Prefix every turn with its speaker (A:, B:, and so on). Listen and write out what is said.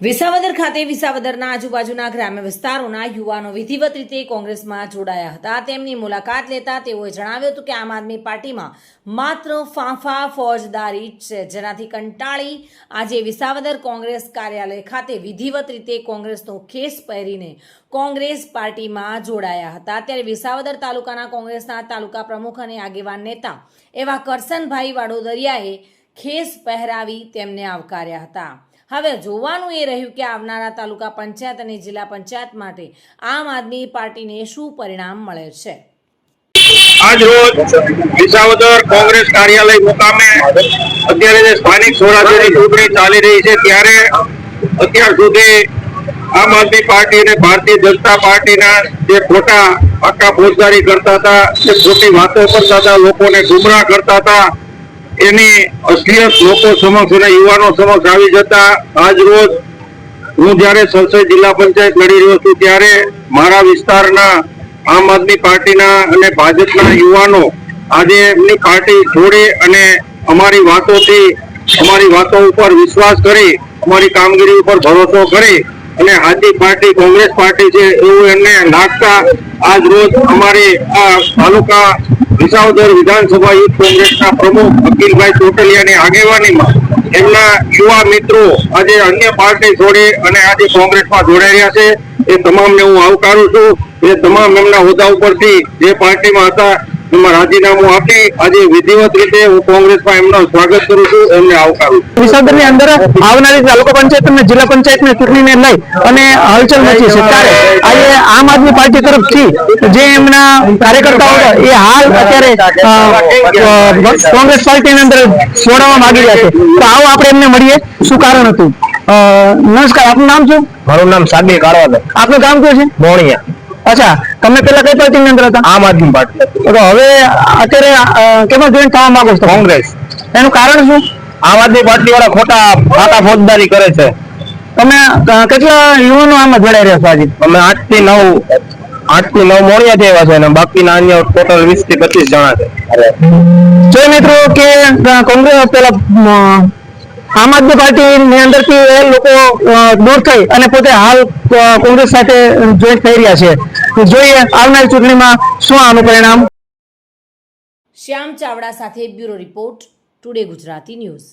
A: વિસાવદર ખાતે વિસાવદરના આજુબાજુના ગ્રામ્ય વિસ્તારોના યુવાનો વિધિવત રીતે કોંગ્રેસમાં જોડાયા હતા। તેમની મુલાકાત લેતા તેઓએ જણાવ્યું હતું કે આમ આદમી પાર્ટીમાં માત્ર ફાંફા ફોજદારી જ છે, જેનાથી કંટાળી આજે વિસાવદર કોંગ્રેસ કાર્યાલય ખાતે વિધિવત રીતે કોંગ્રેસનો ખેસ પહેરીને કોંગ્રેસ પાર્ટીમાં જોડાયા હતા। ત્યારે વિસાવદર તાલુકાના કોંગ્રેસના તાલુકા પ્રમુખ અને આગેવાન નેતા એવા કરસનભાઈ વાડોદરિયાએ ખેસ પહેરાવી તેમને આવકાર્યા હતા। હવે જોવાનું એ રહ્યું કે આવનારા તાલુકા પંચાયત અને જિલ્લા પંચાયત માટે આમ આદમી પાર્ટીને શું પરિણામ મળે છે।
B: આજ રોજ વિસાવદર કોંગ્રેસ કાર્યાલય મુકામે અત્યારે જે સ્થાનિક સ્વરાજ્યની ચૂંટણી ચાલી રહી છે, ત્યારે અત્યાર સુધી આમ આદમી પાર્ટી અને ભારતીય જનતા પાર્ટીના જે ખોટા પાકા ફોજદારી કરતા હતા, જે ખોટી વાતો કરતા હતા, લોકોને ગુમરાહ કરતા હતા, એની અસલિયત લોકો સમક્ષ અને યુવાનો સમક્ષ આવી જતા આજ રોજ હું જયારે સંસદ જિલ્લા પંચાયત લડી રહ્યો છું, ત્યારે મારા વિસ્તારના આમ આદમી પાર્ટીના અને ભાજપના યુવાનો આજે એમની પાર્ટી છોડી અને અમારી વાતો ઉપર વિશ્વાસ કરી, અમારી કામગીરી ઉપર ભરોસો કરી અને હાજી પાર્ટી કોંગ્રેસ પાર્ટી છે એવું એમને લાગતા આજ રોજ અમારી આ તાલુકા વિસાવદર વિધાનસભા યુથ કોંગ્રેસના પ્રમુખ અકિલભાઈ ચોટલિયાની આગેવાનીમાં એમના યુવા મિત્રો આજે અન્ય પાર્ટી છોડી અને આજે કોંગ્રેસમાં જોડાઈ રહ્યા છે। એ તમામને હું આવકારું છું। એ તમામ એમના હોદ્દા ઉપરથી જે પાર્ટીમાં હતા એમાં રાજીનામું આપી આજે વિધિવત રીતે હું કોંગ્રેસમાં એમનું સ્વાગત કરું છું, એમને આવકારું છું।
C: વિસાવદરની અંદર આવનારી તાલુકા પંચાયત અને જિલ્લા પંચાયતની ચૂંટણીને લઈ અને હલચલ મચી છે, ત્યારે આજે આમ આદમી પાર્ટી તરફથી જે એમના કાર્યકર્તાઓ એ હાલ અત્યારે કોંગ્રેસ પાર્ટીની અંદર જોડાવા માંગી રહ્યા છે, તો આવો આપણે એમને મળીએ, શું કારણ હતું। નમસ્કાર, આપનું નામ શું?
D: મારું નામ સાબિર કાળવાદર।
C: આપનું ગામ કયું છે?
D: મોણિયા।
C: અચ્છા, તમે પેલા કઈ પાર્ટીની અંદર હતા?
D: આમ આદમી પાર્ટી।
C: તો હવે અત્યારે કેમાં જોઈન થવા માંગો છો?
D: કોંગ્રેસ।
C: એનું કારણ શું?
D: આમ આદમી પાર્ટી વાળા ખોટા પાકા ફોજદારી કરે છે।
C: તમે કેટલા યુવાનો આમાં જોડાઈ રહ્યા છો આજે?
D: અમે 8 થી 9 મોણિયા થયા છે અને બાકીના અન્ય ટોટલ 20 થી 25 જણા છે।
C: જો મિત્રો કે કોંગ્રેસ પેલા આમ આદમી પાર્ટી ની અંદર થી એ લોકો દૂર થઈ અને પોતે હાલ કોંગ્રેસ સાથે જોઈન થઈ રહ્યા છે, જોઈએ આવનારી ચૂંટણીમાં શું આનું પરિણામ।
A: શ્યામ ચાવડા સાથે bureau report, today Gujarati news.